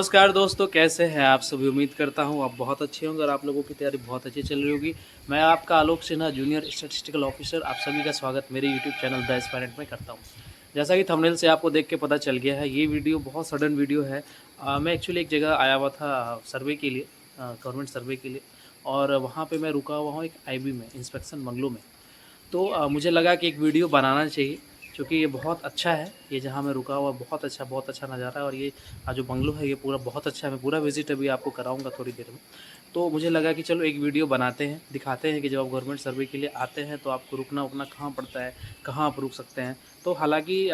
नमस्कार दोस्तों, कैसे हैं आप सभी। उम्मीद करता हूं आप बहुत अच्छे होंगे और आप लोगों की तैयारी बहुत अच्छी चल रही होगी। मैं आपका आलोक सिन्हा, जूनियर स्टैटिस्टिकल ऑफिसर, आप सभी का स्वागत मेरे यूट्यूब चैनल द एस्पायरेंट में करता हूं। जैसा कि थंबनेल से आपको देख के पता चल गया है, ये वीडियो बहुत सडन वीडियो है। मैं एक्चुअली एक जगह आया हुआ था सर्वे के लिए, गवर्नमेंट सर्वे के लिए, और वहाँ पर मैं रुका हुआ हूँ एक IB में, इंस्पेक्शन बंगलों में। तो मुझे लगा कि एक वीडियो बनाना चाहिए, क्योंकि ये बहुत अच्छा है। ये जहाँ मैं रुका हुआ बहुत अच्छा नज़ारा है, और ये जो बंगलो है ये पूरा बहुत अच्छा है। मैं पूरा विज़िट अभी आपको कराऊंगा थोड़ी देर में। तो मुझे लगा कि चलो एक वीडियो बनाते हैं, दिखाते हैं कि जब आप गवर्नमेंट सर्वे के लिए आते हैं तो आपको रुकना उकना कहाँ पड़ता है, कहाँ आप रुक सकते हैं। तो हालांकि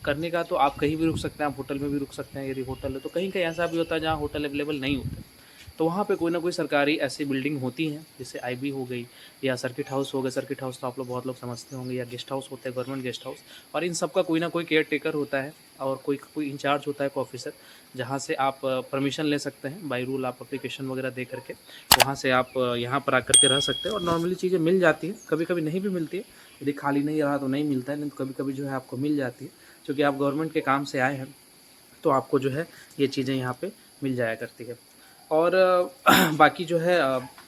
करने का तो आप कहीं भी रुक सकते हैं, आप होटल में भी रुक सकते हैं। यदि होटल है तो कहीं कहीं ऐसा भी होता है जहाँ होटल अवेलेबल नहीं होते, तो वहाँ पे कोई ना कोई सरकारी ऐसी बिल्डिंग होती हैं, जैसे IB हो गई या सर्किट हाउस हो गया। सर्किट हाउस तो आप लोग बहुत लोग समझते होंगे, या गेस्ट हाउस होते हैं, गवर्नमेंट गेस्ट हाउस। और इन सब का कोई ना कोई केयर टेकर होता है, और कोई कोई इंचार्ज होता है, कोई ऑफिसर, जहाँ से आप परमिशन ले सकते हैं। बाई रूल आप अप्लीकेशन वगैरह दे करके वहाँ से आप यहाँ पर आकर के रह सकते हैं। और नॉर्मली चीज़ें मिल जाती हैं, कभी कभी नहीं भी मिलती है। यदि खाली नहीं रहा तो नहीं मिलता है, नहीं तो कभी कभी जो है आपको मिल जाती है। क्योंकि आप गवर्नमेंट के काम से आए हैं तो आपको जो है ये चीज़ें यहाँ पे मिल जाया करती है। और बाकी जो है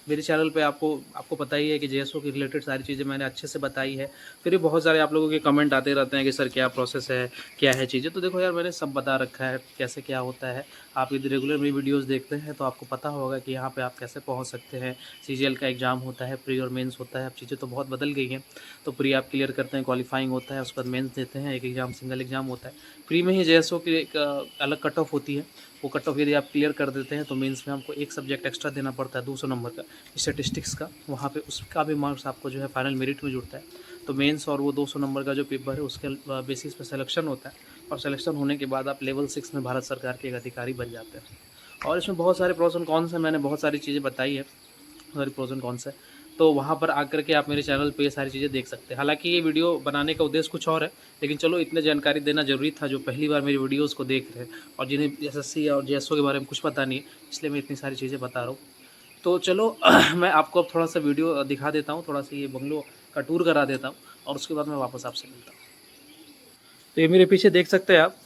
मेरे चैनल पे आपको आपको पता ही है कि JSO के रिलेटेड सारी चीज़ें मैंने अच्छे से बताई है। फिर भी बहुत सारे आप लोगों के कमेंट आते रहते हैं कि सर क्या प्रोसेस है, क्या है चीज़ें। तो देखो यार, मैंने सब बता रखा है कैसे क्या होता है। आप यदि रेगुलर मेरी वीडियोस देखते हैं तो आपको पता होगा कि यहाँ पे आप कैसे पहुँच सकते हैं। CGL का एग्ज़ाम होता है, प्री और मेंस होता है। अब चीज़ें तो बहुत बदल गई हैं। तो प्री आप क्लियर करते हैं, क्वालिफाइंग होता है, उसके बाद मेंस देते हैं, एक एग्ज़ाम सिंगल एग्ज़ाम होता है। प्री में ही JSO की एक अलग कट ऑफ होती है। वो कट ऑफ यदि आप क्लियर कर देते हैं तो मेंस में आपको एक सब्जेक्ट एक्स्ट्रा देना पड़ता है 200 नंबर का, स्टैटिस्टिक्स का। वहाँ पे उसका भी मार्क्स आपको जो है फाइनल मेरिट में जुड़ता है। तो मेंस और वो 200 नंबर का जो पेपर है उसके बेसिस पे सिलेक्शन होता है, और सिलेक्शन होने के बाद आप लेवल 6 में भारत सरकार के एक अधिकारी बन जाते हैं। और इसमें बहुत सारे प्रोस एंड कॉन्स हैं, मैंने बहुत सारी चीज़ें बताई है, सारी प्रोस एंड कॉन्स है। तो वहाँ पर आकर के आप मेरे चैनल पे ये सारी चीज़ें देख सकते हैं। हालांकि ये वीडियो बनाने का उद्देश्य कुछ और है, लेकिन चलो इतने जानकारी देना ज़रूरी था जो पहली बार मेरी वीडियोज़ को देख रहे हैं और जिन्हें SSC और JSO के बारे में कुछ पता नहीं है, इसलिए मैं इतनी सारी चीज़ें बता रहा हूँ। तो चलो मैं आपको अब थोड़ा सा वीडियो दिखा देता हूँ, थोड़ा सा ये बंगलो का टूर करा देता हूँ, और उसके बाद मैं वापस आपसे मिलता हूँ। तो ये मेरे पीछे देख सकते हैं आप,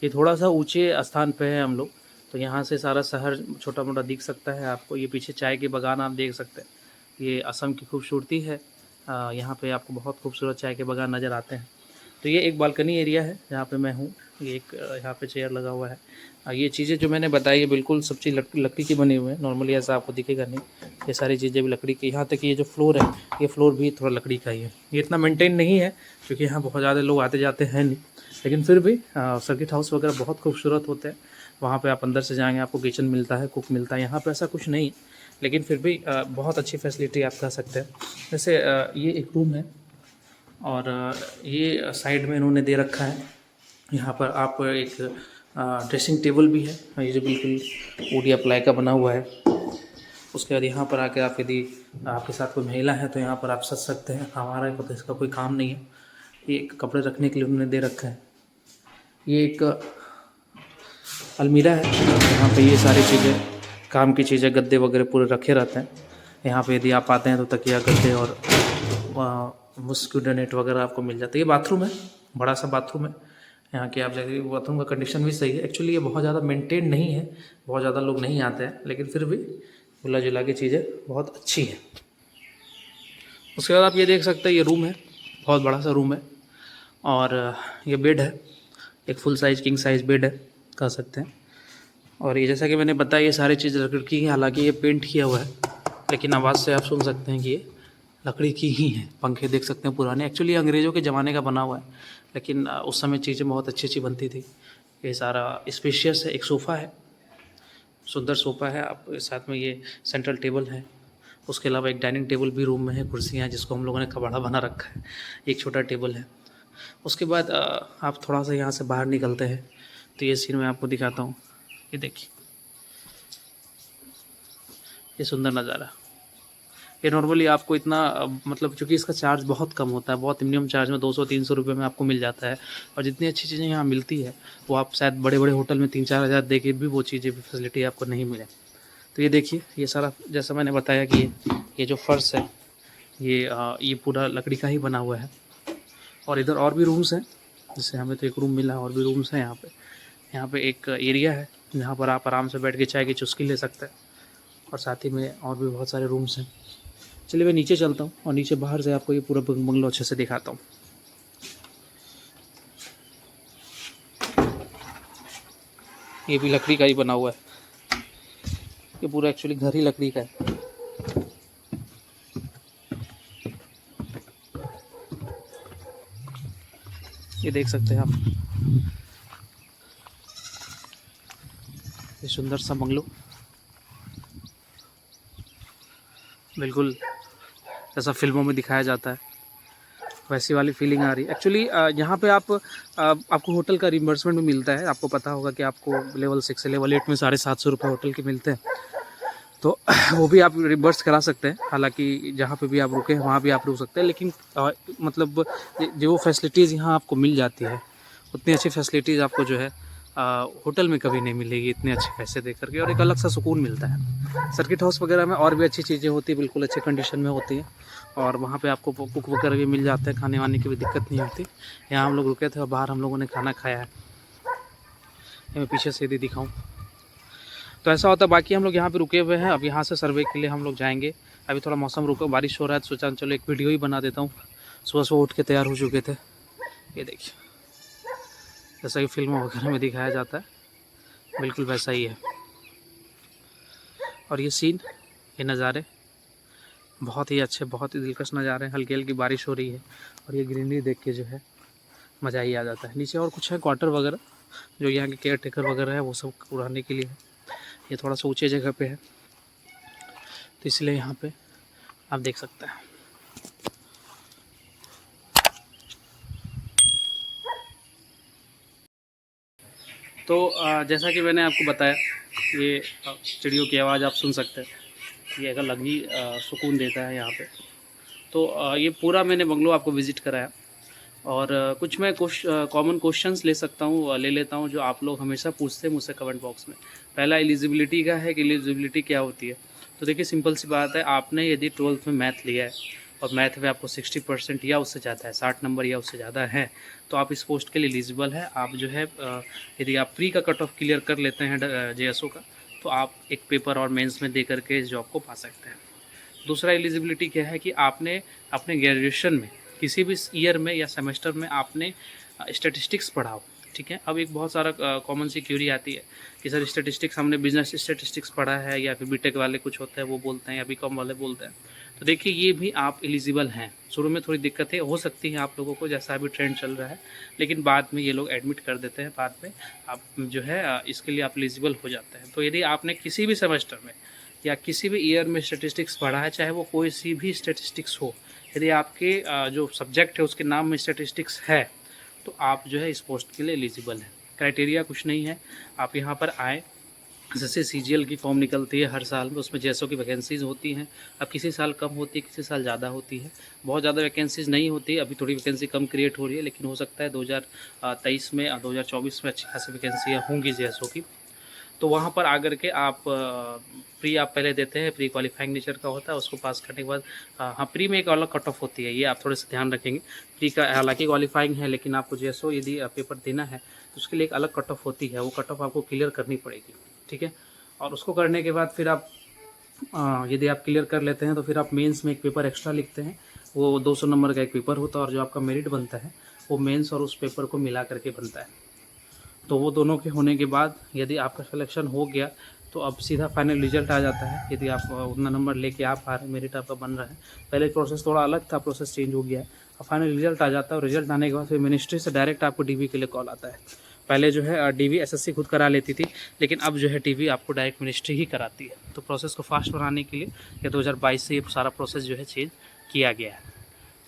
ये थोड़ा सा ऊंचे स्थान पे है हम लोग। तो यहाँ से सारा शहर छोटा मोटा दिख सकता है आपको। ये पीछे चाय के बागान आप देख सकते हैं, ये असम की खूबसूरती है। यहाँ पे आपको बहुत खूबसूरत चाय के बागान नज़र आते हैं। तो ये एक बालकनी एरिया है जहाँ पे मैं हूँ। ये एक यहाँ पे चेयर लगा हुआ है। ये चीज़ें जो मैंने बताई है बिल्कुल सब चीज़ लकड़ी की बनी हुई है। नॉर्मली ऐसा आपको दिखेगा नहीं, ये सारी चीज़ें भी लकड़ी की। यहाँ तक कि ये जो फ्लोर है, ये फ्लोर भी थोड़ा लकड़ी का ही है। ये इतना मेंटेन नहीं है क्योंकि यहाँ बहुत ज़्यादा लोग आते जाते हैं नहीं, लेकिन फिर भी सर्किट हाउस वगैरह बहुत खूबसूरत होते हैं। वहाँ पे आप अंदर से जाएंगे आपको किचन मिलता है, कुक मिलता है। यहाँ पे ऐसा कुछ नहीं, लेकिन फिर भी बहुत अच्छी फैसिलिटी आप कह सकते हैं। जैसे ये एक रूम है, और ये साइड में इन्होंने दे रखा है। यहाँ पर आप एक ड्रेसिंग टेबल भी है, ये जो बिल्कुल वुड या प्लाई का बना हुआ है। उसके बाद यहाँ पर आके आप यदि आपके साथ कोई महिला है तो यहाँ पर आप सज सकते हैं। हमारा तो इसका कोई काम नहीं है। ये एक कपड़े रखने के लिए उन्होंने दे रखा है। ये एक अलमीरा है, यहाँ पे ये सारी चीज़ें, काम की चीज़ें, गद्दे वगैरह पूरे रखे रहते हैं। यहाँ पे यदि आप आते हैं तो तकिया, गद्दे और मस्किटो नेट वगैरह आपको मिल जाता है। ये बाथरूम है, बड़ा सा बाथरूम है यहाँ की। आप जाइए, बाथरूम का कंडीशन भी सही है। एक्चुअली ये बहुत ज़्यादा मेंटेन नहीं है, बहुत ज़्यादा लोग नहीं आते हैं, लेकिन फिर भी मिला जुला की चीज़ें बहुत अच्छी है। उसके बाद आप ये देख सकते हैं, ये रूम है, बहुत बड़ा सा रूम है। और ये बेड है, एक full size king size bed है कह सकते हैं। और ये जैसा कि मैंने बताया ये सारी चीज़ लकड़ी की है। हालांकि ये पेंट किया हुआ है, लेकिन आवाज़ से आप सुन सकते हैं कि ये लकड़ी की ही है। पंखे देख सकते हैं पुराने, एक्चुअली अंग्रेज़ों के ज़माने का बना हुआ है, लेकिन उस समय चीज़ें बहुत अच्छी अच्छी बनती थी। ये सारा स्पेशियस है। एक सोफ़ा है, सुंदर सोफ़ा है। आप साथ में ये सेंट्रल टेबल है। उसके अलावा एक डाइनिंग टेबल भी रूम में है, कुर्सियाँ जिसको हम लोगों ने कबाड़ा बना रखा है। एक छोटा टेबल है। उसके बाद आप थोड़ा सा यहाँ से बाहर निकलते हैं तो ये सीन मैं आपको दिखाता हूँ। ये देखिए, ये सुंदर नज़ारा। ये नॉर्मली आपको इतना मतलब चूँकि इसका चार्ज बहुत कम होता है, बहुत मिनिमम चार्ज में 200-300 रुपये में आपको मिल जाता है। और जितनी अच्छी चीज़ें यहाँ मिलती है वो आप शायद बड़े बड़े होटल में 3-4 हज़ार दे के भी वो चीज़ें फैसिलिटी आपको नहीं मिले। तो ये देखिए, ये सारा जैसा मैंने बताया कि ये जो फर्श है ये पूरा लकड़ी का ही बना हुआ है। और इधर और भी रूम्स हैं, जैसे हमें तो एक रूम मिला, और भी रूम्स हैं यहाँ पे। यहाँ पे एक एरिया है यहाँ पर आप आराम से बैठ के चाय की चुस्की ले सकते हैं, और साथ ही में और भी बहुत सारे रूम्स हैं। चलिए मैं नीचे चलता हूँ और नीचे बाहर से आपको ये पूरा बंगलो अच्छे से दिखाता हूँ। ये भी लकड़ी का ही बना हुआ है, ये पूरा एक्चुअली घर ही लकड़ी का है। ये देख सकते हैं आप, ये सुंदर सा बंगलो, बिल्कुल जैसा फिल्मों में दिखाया जाता है वैसी वाली फीलिंग आ रही है। एक्चुअली यहाँ पे आपको होटल का रिम्बर्समेंट भी मिलता है। आपको पता होगा कि आपको लेवल 6 से लेवल 8 में 750 रुपये होटल के मिलते हैं, तो वो भी आप रिम्बर्स करा सकते हैं। हालांकि जहाँ पे भी आप रुके हैं वहाँ भी आप रुक सकते हैं, लेकिन मतलब जो फैसिलिटीज़ यहाँ आपको मिल जाती है उतनी अच्छी फैसिलिटीज़ आपको जो है होटल में कभी नहीं मिलेगी इतने अच्छे पैसे दे करके, और एक अलग सा सुकून मिलता है। सर्किट हाउस वगैरह में और भी अच्छी चीज़ें होती हैं, बिल्कुल अच्छे कंडीशन में होती हैं, और वहाँ पे आपको कुक वगैरह भी मिल जाते हैं, खाने वाने की भी दिक्कत नहीं होती। यहाँ हम लोग रुके थे और बाहर हम लोगों ने खाना खाया है। मैं पीछे से यदि दिखाऊँ तो ऐसा होता है। बाकी हम लोग यहाँ पे रुके हुए हैं, अब यहाँ से सर्वे के लिए हम लोग जाएंगे। अभी थोड़ा मौसम रुका, बारिश हो रहा है, तो सोचा चलो एक वीडियो ही बना देता हूँ। सुबह सुबह उठ के तैयार हो चुके थे, ये देखिए जैसा कि फिल्मों वगैरह में दिखाया जाता है बिल्कुल वैसा ही है। और ये सीन, ये नज़ारे बहुत ही अच्छे, बहुत ही दिलकश नज़ारे हैं। हल्की हल्की बारिश हो रही है और ये ग्रीनरी देख के जो है मज़ा ही आ जाता है। नीचे और कुछ है क्वार्टर वगैरह, जो यहाँ के केयर टेकर वगैरह है वो सब उड़ाने के लिए है। ये थोड़ा सा ऊंचे जगह पे है, तो इसलिए यहाँ पे आप देख सकते हैं। तो जैसा कि मैंने आपको बताया, ये चिड़ियों की आवाज़ आप सुन सकते हैं। ये एक अलग ही सुकून देता है यहाँ पे। तो ये पूरा मैंने बंगलो आपको विज़िट कराया, और कुछ मैं कॉमन क्वेश्चंस ले लेता हूँ जो आप लोग हमेशा पूछते हैं मुझसे कमेंट बॉक्स में। पहला एलिजिबिलिटी का है कि एलिजिबिलिटी क्या होती है। तो देखिए सिंपल सी बात है, आपने यदि 12th में मैथ लिया है और मैथ में आपको 60% या उससे ज़्यादा है, 60 नंबर या उससे ज़्यादा है, तो आप इस पोस्ट के लिए एलिजिबल है। आप जो है यदि आप प्री का कट ऑफ क्लियर कर लेते हैं JSO का, तो आप एक पेपर और मेंस में दे करके इस जॉब को पा सकते हैं। दूसरा एलिजिबिलिटी क्या है कि आपने अपने ग्रेजुएशन में किसी भी ईयर में या सेमेस्टर में आपने स्टैटिस्टिक्स पढ़ा हो, ठीक है। अब एक बहुत सारा कॉमन सी क्यूरी आती है कि सर स्टैटिस्टिक्स हमने बिजनेस स्टैटिस्टिक्स पढ़ा है, या फिर बीटेक वाले कुछ होते हैं वो बोलते हैं, या बीकॉम वाले बोलते हैं। तो देखिए ये भी आप एलिजिबल हैं। शुरू में थोड़ी दिक्कतें हो सकती हैं आप लोगों को, जैसा अभी ट्रेंड चल रहा है, लेकिन बाद में ये लोग एडमिट कर देते हैं। बाद में आप जो है इसके लिए आप एलिजिबल हो जाते हैं। तो यदि आपने किसी भी सेमेस्टर में या किसी भी ईयर में स्टैटिस्टिक्स पढ़ा है, चाहे वो कोई सी भी स्टैटिस्टिक्स हो, यदि आपके जो सब्जेक्ट है उसके नाम में स्टैटिस्टिक्स है, तो आप जो है इस पोस्ट के लिए एलिजिबल हैं। क्राइटेरिया कुछ नहीं है, आप यहाँ पर आए। जैसे CGL की फॉर्म निकलती है हर साल में, उसमें JSO की वैकेंसीज़ होती हैं। अब किसी साल कम होती है, किसी साल ज़्यादा होती है। बहुत ज़्यादा वैकेंसीज़ नहीं होती, अभी थोड़ी वैकेंसी कम क्रिएट हो रही है, लेकिन हो सकता है 2023 में 2024 में अच्छी खासी वैकेंसियाँ होंगी JSO की। तो वहाँ पर आकर के आप प्री आप पहले देते हैं, प्री क्वालिफाइंग नेचर का होता है, उसको पास करने के बाद हाँ प्री में एक अलग कट ऑफ होती है, ये आप थोड़े से ध्यान रखेंगे। प्री का हालांकि क्वालिफाइंग है, लेकिन आपको JSO यदि पेपर देना है तो उसके लिए एक अलग कट ऑफ होती है, वो कट ऑफ आपको क्लियर करनी पड़ेगी, ठीक है। और उसको करने के बाद फिर आप यदि आप क्लियर कर लेते हैं तो फिर आप मेंस में एक पेपर एक्स्ट्रा लिखते हैं। वो 200 नंबर का एक पेपर होता है, और जो आपका मेरिट बनता है वो मेंस और उस पेपर को मिला करके बनता है। तो वो दोनों के होने के बाद यदि आपका सिलेक्शन हो गया तो अब सीधा फाइनल रिजल्ट आ जाता है। यदि आप उतना नंबर लेके आप आ रहे हैं, मेरिट आपका बन रहा है। पहले प्रोसेस थोड़ा अलग था, प्रोसेस चेंज हो गया है। अब फाइनल रिजल्ट आ जाता है, और रिजल्ट आने के बाद फिर मिनिस्ट्री से डायरेक्ट आपको DV के लिए कॉल आता है। पहले जो है DV SSC खुद करा लेती थी, लेकिन अब जो है DV आपको डायरेक्ट मिनिस्ट्री ही कराती है। तो प्रोसेस को फास्ट बनाने के लिए या 2022 से ये सारा प्रोसेस जो है चेंज किया गया है।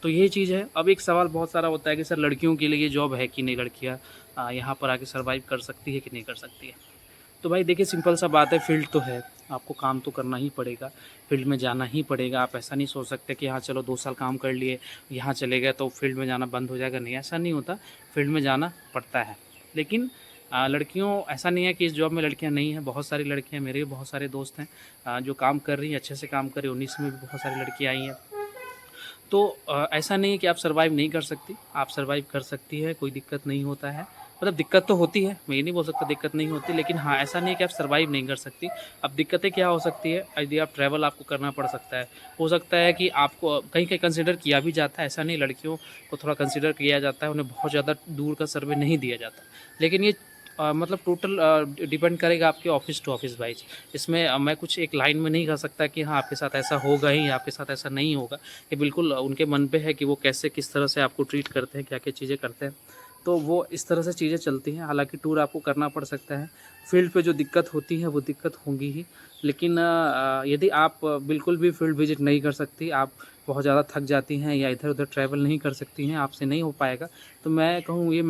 तो यही चीज़ है। अब एक सवाल बहुत सारा होता है कि सर लड़कियों के लिए ये जॉब है कि नहीं, लड़कियाँ यहाँ पर आके सर्वाइव कर सकती है कि नहीं कर सकती है। तो भाई देखिए सिंपल सा बात है, फील्ड तो है, आपको काम तो करना ही पड़ेगा, फील्ड में जाना ही पड़ेगा। आप ऐसा नहीं सोच सकते कि हाँ चलो 2 साल काम कर लिए, यहाँ चले गए तो फील्ड में जाना बंद हो जाएगा। नहीं, ऐसा नहीं होता, फील्ड में जाना पड़ता है। लेकिन लड़कियों, ऐसा नहीं है कि इस जॉब में लड़कियाँ नहीं हैं, बहुत सारी लड़कियाँ, मेरे भी बहुत सारे दोस्त हैं जो काम कर रही हैं, अच्छे से काम कर रही हैं। 19 में भी बहुत सारी लड़कियाँ आई हैं। तो ऐसा नहीं है कि आप सर्वाइव नहीं कर सकती, आप सर्वाइव कर सकती है, कोई दिक्कत नहीं होता है। मतलब दिक्कत तो होती है, मैं ये नहीं बोल सकता दिक्कत नहीं होती, लेकिन हाँ ऐसा नहीं है कि आप सर्वाइव नहीं कर सकती। अब दिक्कतें क्या हो सकती है, यदि आप ट्रैवल आपको करना पड़ सकता है, हो सकता है कि आपको कहीं कहीं कंसिडर किया भी जाता है, ऐसा नहीं, लड़कियों को थोड़ा कंसिडर किया जाता है, उन्हें बहुत ज़्यादा दूर का सर्वे नहीं दिया जाता, लेकिन ये मतलब टोटल डिपेंड करेगा आपके ऑफिस टू ऑफिस वाइज। इसमें मैं कुछ एक लाइन में नहीं कह सकता कि हाँ आपके साथ ऐसा होगा ही, आपके साथ ऐसा नहीं होगा। ये बिल्कुल उनके मन पे है कि वो कैसे किस तरह से आपको ट्रीट करते हैं, क्या क्या चीज़ें करते हैं, तो वो इस तरह से चीज़ें चलती हैं। हालांकि टूर आपको करना पड़ सकता है, फील्ड पे जो दिक्कत होती है वो दिक्कत होंगी ही, लेकिन यदि आप बिल्कुल भी फील्ड विजिट नहीं कर सकती, आप बहुत ज़्यादा थक जाती हैं या इधर उधर ट्रैवल नहीं कर सकती हैं, आपसे नहीं हो पाएगा, तो मैं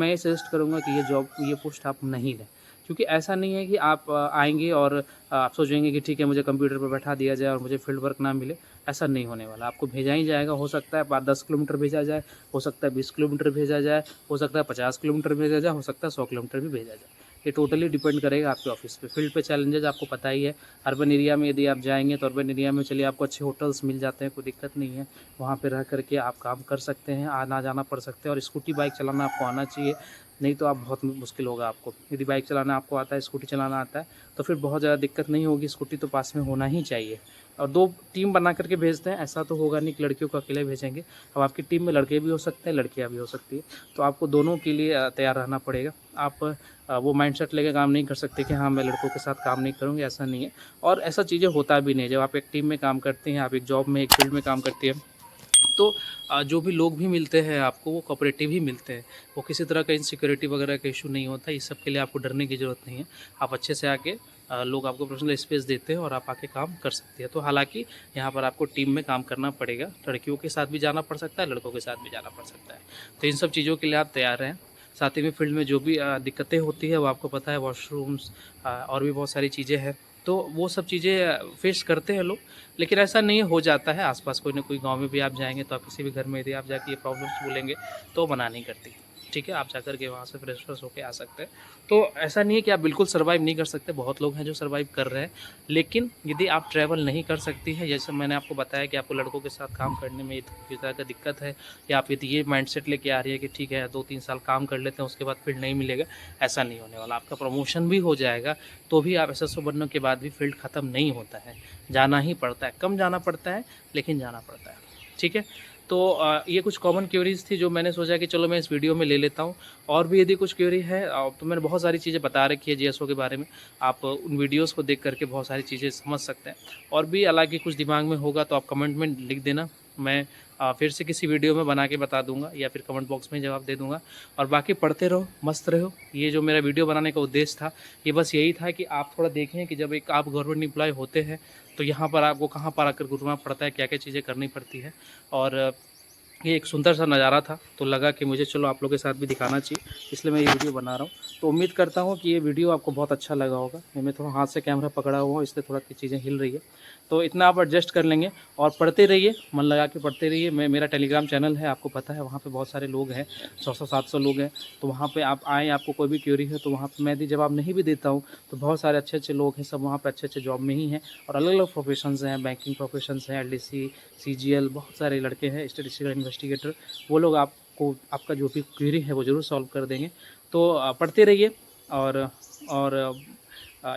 ये सजेस्ट करूँगा कि ये पोस्ट आप नहीं लें। क्योंकि ऐसा नहीं है कि आप आएँगे और आप सोचेंगे कि ठीक है मुझे कंप्यूटर पर बैठा दिया जाए और मुझे फील्ड वर्क ना मिले, ऐसा नहीं होने वाला। आपको भेजा ही जाएगा, हो सकता है 5-10 किलोमीटर भेजा जाए, हो सकता है 20 किलोमीटर भेजा जाए, हो सकता है 50 किलोमीटर भेजा जाए, हो सकता है 100 किलोमीटर भी भेजा जाए। ये टोटली डिपेंड करेगा आपके ऑफिस पे। फील्ड पे चैलेंजेस आपको पता ही है, अर्बन एरिया में यदि आप जाएँगे तो अर्बन एरिया में चलिए आपको अच्छे होटल्स मिल जाते हैं, कोई दिक्कत नहीं है। वहाँ पे रह कर के आप काम कर सकते हैं, आना-जाना पड़ सकते हैं, और स्कूटी बाइक चलाना आपको आना चाहिए, नहीं तो आप बहुत मुश्किल होगा आपको। यदि बाइक चलाना आपको आता है, स्कूटी चलाना आता है, तो फिर बहुत ज़्यादा दिक्कत नहीं होगी, स्कूटी तो पास में होना ही चाहिए। और 2 टीम बना कर के भेजते हैं, ऐसा तो होगा नहीं कि लड़कियों को अकेले भेजेंगे। अब आपकी टीम में लड़के भी हो सकते हैं, लड़कियाँ भी हो सकती है, तो आपको दोनों के लिए तैयार रहना पड़ेगा। आप वो माइंडसेट लेके काम नहीं कर सकते कि हाँ, मैं लड़कों के साथ काम नहीं करूँगी, ऐसा नहीं है। और ऐसा चीज़ें होता भी नहीं है, जब आप एक टीम में काम करते हैं, आप एक जॉब में, एक फील्ड में काम करती हैं, तो जो भी लोग भी मिलते हैं आपको, वो कोऑपरेटिव ही मिलते हैं। वो किसी तरह का इनसिक्योरिटी वगैरह का इशू नहीं होता, इस सब के लिए आपको डरने की ज़रूरत नहीं है। आप अच्छे से आके लोग आपको पर्सनल स्पेस देते हैं और आप आके काम कर सकते हैं। तो हालाँकि यहाँ पर आपको टीम में काम करना पड़ेगा, लड़कियों के साथ भी जाना पड़ सकता है, लड़कों के साथ भी जाना पड़ सकता है। तो इन सब चीज़ों के लिए आप तैयार रहें। साथ ही में फील्ड में जो भी दिक्कतें होती है वो आपको पता है, वॉशरूम्स और भी बहुत सारी चीज़ें हैं, तो वो सब चीज़ें फेस करते हैं लोग। लेकिन ऐसा नहीं हो जाता है, आसपास कोई ना कोई गांव में भी आप जाएंगे तो आप किसी भी घर में यदि आप जाके ये प्रॉब्लम्स बोलेंगे तो मना नहीं करती, ठीक है, आप जाकर के वहाँ से फ्रेश होकर आ सकते हैं। तो ऐसा नहीं है कि आप बिल्कुल सर्वाइव नहीं कर सकते, बहुत लोग हैं जो सर्वाइव कर रहे हैं। लेकिन यदि आप ट्रैवल नहीं कर सकती हैं, जैसे मैंने आपको बताया कि आपको लड़कों के साथ काम करने में इस तरह का दिक्कत है, या आप यदि ये माइंडसेट लेके आ रही है कि ठीक है 2-3 साल काम कर लेते हैं उसके बाद फील्ड नहीं मिलेगा, ऐसा नहीं होने वाला। आपका प्रमोशन भी हो जाएगा, तो भी आप एसएसओ बनने के बाद भी फील्ड ख़त्म नहीं होता है, जाना ही पड़ता है, कम जाना पड़ता है लेकिन जाना पड़ता है, ठीक है। तो ये कुछ कॉमन क्वेरीज़ थी जो मैंने सोचा कि चलो मैं इस वीडियो में ले लेता हूँ। और भी यदि कुछ क्वेरी है तो मैंने बहुत सारी चीज़ें बता रखी है जीएसओ के बारे में, आप उन वीडियोज़ को देख करके बहुत सारी चीज़ें समझ सकते हैं। और भी हालांकि कुछ दिमाग में होगा तो आप कमेंट में लिख देना, मैं फिर से किसी वीडियो में बना के बता दूंगा या फिर कमेंट बॉक्स में जवाब दे दूंगा। और बाकी पढ़ते रहो, मस्त रहो। ये जो मेरा वीडियो बनाने का उद्देश्य था, ये बस यही था कि आप थोड़ा देखें कि जब एक आप गवर्नमेंट एम्प्लॉय होते हैं तो यहाँ पर आपको कहाँ पर आकर घूमना पड़ता है, क्या क्या चीज़ें करनी पड़ती है। और ये एक सुंदर सा नज़ारा था, तो लगा कि मुझे चलो आप लोगों के साथ भी दिखाना चाहिए, इसलिए मैं ये वीडियो बना रहा हूँ। तो उम्मीद करता हूँ कि ये वीडियो आपको बहुत अच्छा लगा होगा। मैं थोड़ा हाथ से कैमरा पकड़ा हुआ हूँ, इसलिए थोड़ा चीज़ें हिल रही है, तो इतना आप एडजस्ट कर लेंगे। और पढ़ते रहिए, मन लगा के पढ़ते रहिए। मेरा टेलीग्राम चैनल है, आपको पता है, वहाँ पे बहुत सारे लोग हैं, 100-700 लोग हैं। तो वहाँ पे आप आएँ, आपको कोई भी क्वेरी है तो वहाँ पे मैं यदि जवाब नहीं भी देता हूँ तो बहुत सारे अच्छे लोग हैं, सब वहाँ पे अच्छे जॉब में ही हैं, और अलग अलग प्रोफेशंस हैं, बैंकिंग प्रोफेशंस हैं, एलडीसी, सीजीएल, बहुत सारे लड़के हैं, स्टैटिस्टिकल इन्वेस्टिगेटर, वो लोग आपको आपका जो भी क्वेरी है वो ज़रूर सॉल्व कर देंगे। तो पढ़ते रहिए। और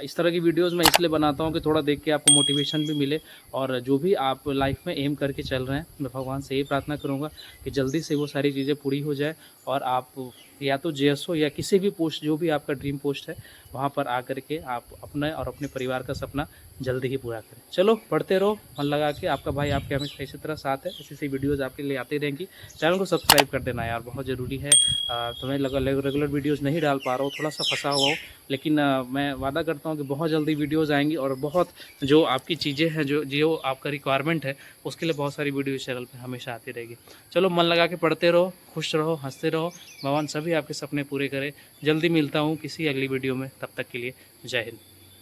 इस तरह की वीडियोस मैं इसलिए बनाता हूँ कि थोड़ा देख के आपको मोटिवेशन भी मिले, और जो भी आप लाइफ में एम करके चल रहे हैं, मैं भगवान से यही प्रार्थना करूँगा कि जल्दी से वो सारी चीज़ें पूरी हो जाए, और आप या तो जेएसओ या किसी भी पोस्ट, जो भी आपका ड्रीम पोस्ट है, वहाँ पर आकर के आप अपना और अपने परिवार का सपना जल्दी ही पूरा करें। चलो पढ़ते रहो, मन लगा के। आपका भाई आपके हमेशा इसी तरह साथ है, ऐसी वीडियोज़ आपके लिए आती रहेंगी। चैनल को सब्सक्राइब कर देना यार, बहुत ज़रूरी है। तो मैं रेगुलर वीडियोज़ नहीं डाल पा रहा हूँ, थोड़ा सा फंसा हुआ हूँ, लेकिन मैं वादा करता हूँ कि बहुत जल्दी वीडियोज़ आएंगी, और बहुत जो आपकी चीज़ें हैं, जो आपका रिक्वायरमेंट है, उसके लिए बहुत सारी वीडियो चैनल पर हमेशा आती रहेगी। चलो मन लगा के पढ़ते रहो, खुश रहो, हंसते रहो, भगवान सभी आपके सपने पूरे करे। जल्दी मिलता हूँ किसी अगली वीडियो में, तब तक के लिए जय हिंद।